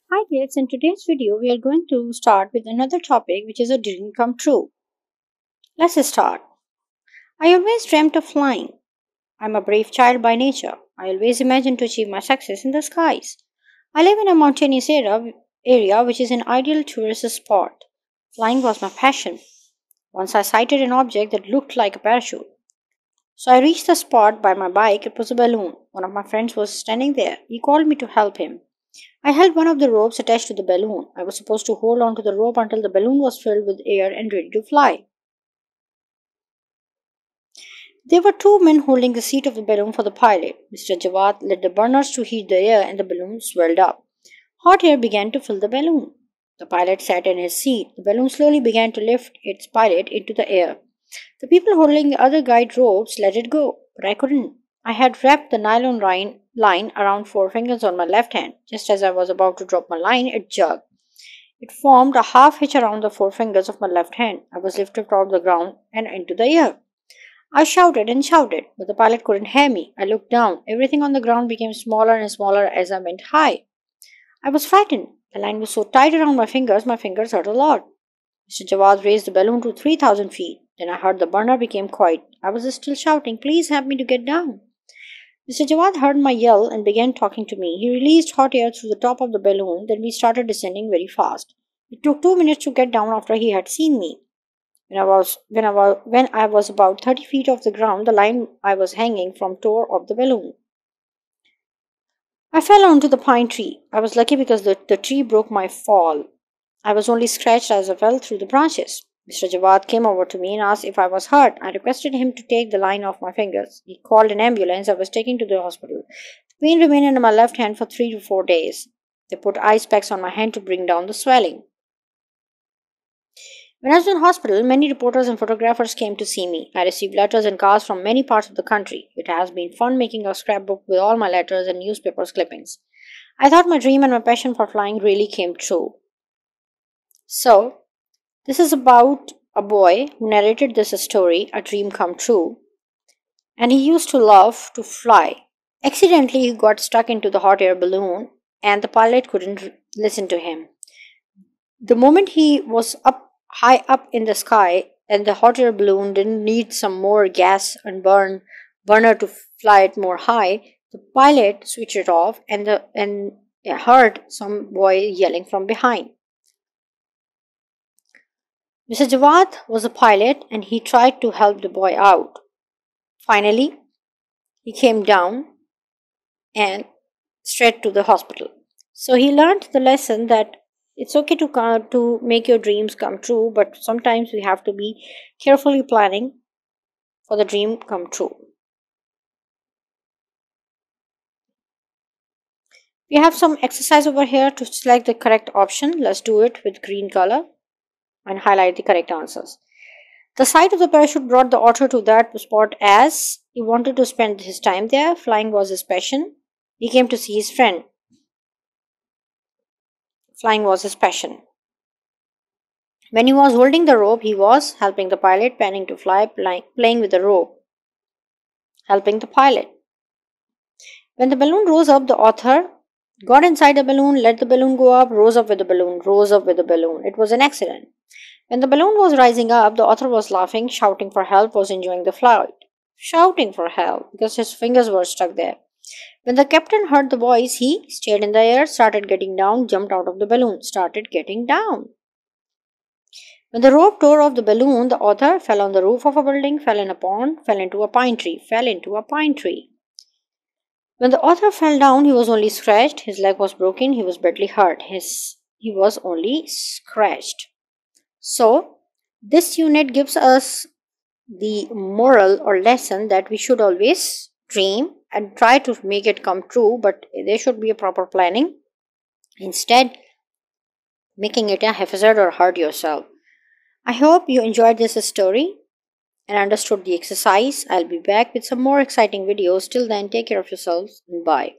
Hi kids, in today's video we are going to start with another topic which is a dream come true. Let's start. I always dreamt of flying. I'm a brave child by nature. I always imagined to achieve my success in the skies. I live in a mountainous area which is an ideal tourist spot. Flying was my passion. Once I sighted an object that looked like a parachute. So I reached the spot by my bike. It was a balloon. One of my friends was standing there. He called me to help him. I held one of the ropes attached to the balloon. I was supposed to hold on to the rope until the balloon was filled with air and ready to fly. There were two men holding the seat of the balloon for the pilot. Mr. Jawad lit the burners to heat the air and the balloon swelled up. Hot air began to fill the balloon. The pilot sat in his seat. The balloon slowly began to lift its pilot into the air. The people holding the other guide ropes let it go, but I couldn't. I had wrapped the nylon line around four fingers on my left hand. Just as I was about to drop my line, it jerked. It formed a half hitch around the four fingers of my left hand. I was lifted off the ground and into the air. I shouted and shouted, but the pilot couldn't hear me. I looked down. Everything on the ground became smaller and smaller as I went high. I was frightened. The line was so tight around my fingers hurt a lot. Mr. Jawad raised the balloon to 3,000 feet. Then I heard the burner became quiet. I was still shouting, "Please help me to get down." Mr. Jawad heard my yell and began talking to me. He released hot air through the top of the balloon, then we started descending very fast. It took 2 minutes to get down after he had seen me. When I was about 30 feet off the ground, the line I was hanging from tore off the balloon. I fell onto the pine tree. I was lucky because the tree broke my fall. I was only scratched as I fell through the branches. Mr. Jawad came over to me and asked if I was hurt. I requested him to take the line off my fingers. He called an ambulance. I was taken to the hospital. The pain remained in my left hand for 3 to 4 days. They put ice packs on my hand to bring down the swelling. When I was in hospital, many reporters and photographers came to see me. I received letters and cards from many parts of the country. It has been fun making a scrapbook with all my letters and newspaper clippings. I thought my dream and my passion for flying really came true. So, this is about a boy who narrated this story, A Dream Come True, and he used to love to fly. Accidentally, he got stuck into the hot air balloon, and the pilot couldn't listen to him. The moment he was high up in the sky, and the hot air balloon didn't need some more gas and burner to fly it more high, the pilot switched it off, and heard some boy yelling from behind. Mr. Jawad was a pilot and he tried to help the boy out. Finally, he came down and straight to the hospital. So he learned the lesson that it's okay to make your dreams come true, but sometimes we have to be carefully planning for the dream come true. We have some exercise over here to select the correct option. Let's do it with green color and highlight the correct answers. The sight of the parachute brought the author to that spot as he wanted to spend his time there. Flying was his passion. He came to see his friend. Flying was his passion. When he was holding the rope, he was helping the pilot, planning to fly, playing with the rope, helping the pilot. When the balloon rose up, the author got inside the balloon, let the balloon go up, rose up with the balloon, rose up with the balloon. It was an accident. When the balloon was rising up, the author was laughing, shouting for help, was enjoying the flight. Shouting for help because his fingers were stuck there. When the captain heard the voice, he stayed in the air, started getting down, jumped out of the balloon, started getting down. When the rope tore off the balloon, the author fell on the roof of a building, fell in a pond, fell into a pine tree, fell into a pine tree. When the author fell down, he was only scratched, his leg was broken, he was badly hurt. He was only scratched. So, this unit gives us the moral or lesson that we should always dream and try to make it come true, but there should be a proper planning. Instead, making it a haphazard or hurt yourself. I hope you enjoyed this story and understood the exercise. I'll be back with some more exciting videos. Till then, take care of yourselves and bye.